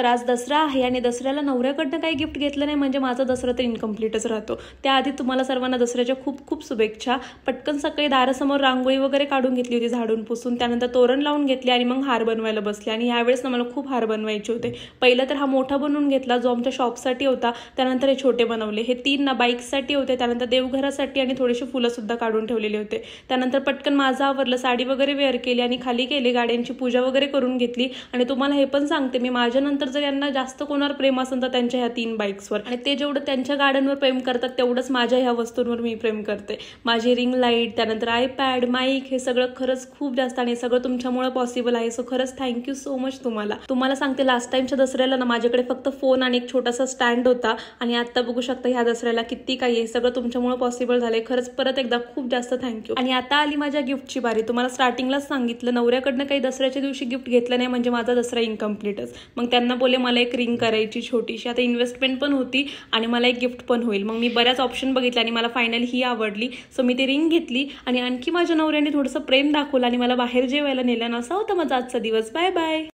तर आज दसरा आहे आणि दसऱ्याला नवऱ्याकडनं काही गिफ्ट घेतलं नाही म्हणजे माझा दसरा तर इनकम्प्लीटच राहतो। त्याआधी तुम्हाला सर्वांना दसऱ्याच्या खूप खूप शुभेच्छा। पटकन सकाळी दारासमोर रांगोळी वगैरे काढून घेतली होती झाडून पुसून, त्यानंतर तोरण लावून घेतले आणि मग हार बनवायला बसले। आणि यावेळेस ना मला खूप हार बनवायचे होते। पहिलं तर हा मोठा बनवून घेतला जो आमच्या शॉपसाठी होता, त्यानंतर हे छोटे बनवले, हे 3 ना बाईकसाठी होते, त्यानंतर देवघरासाठी आणि थोडेसे फुलं सुद्धा काढून ठेवलेले होते। त्यानंतर पटकन माझं आवरलं, साडी वगैरे वेअर केली आणि खाली गेले, गाड्यांची पूजा वगैरे करून घेतली। आणि तुम्हाला हे पण सांगते मी, माझ्या नंतर जर यांना जास्त कोणावर प्रेम असेल तर त्यांच्या ह्या 3 बाईक्सवर, आणि ते जेवढं त्यांच्या गाड्यांवर प्रेम करतात तेवढंच माझ्या ह्या वस्तूंवर मी प्रेम करते। माझी रिंग लाईट, त्यानंतर आयपॅड, माईक, हे सगळं खरंच खूप जास्त, आणि सगळं तुमच्यामुळे पॉसिबल आहे। सो खरंच थँक्यू सो मच तुम्हाला सांगते, लास्ट टाइमच्या दसऱ्याला ना माझ्याकडे फक्त फोन आणि एक छोटासा स्टँड होता, आणि आता बघू शकता ह्या दसऱ्याला किती काही आहे, सगळं तुमच्यामुळे पॉसिबल झालंय। खरंच परत एकदा खूप जास्त थँक्यू। आणि आता आली माझ्या गिफ्टची बारी। तुम्हाला स्टार्टिंगलाच सांगितलं, नवऱ्याकडनं काही दसऱ्याच्या दिवशी गिफ्ट घेतलं नाही म्हणजे माझा दसरा इनकम्प्लीटच। मग त्यांना बोले मला एक रिंग करायची छोटीशी, आता इन्व्हेस्टमेंट पण होती आणि मला एक गिफ्ट पण होईल। मग मी बऱ्याच ऑप्शन बघितले आणि मला फायनली ही आवडली। सो मी ती रिंग घेतली आणि आणखी माझ्या नवऱ्याने थोडंसं प्रेम दाखवलं आणि मला बाहेर जेवायला नेलं। असा होता माझा आजचा दिवस। Bye bye.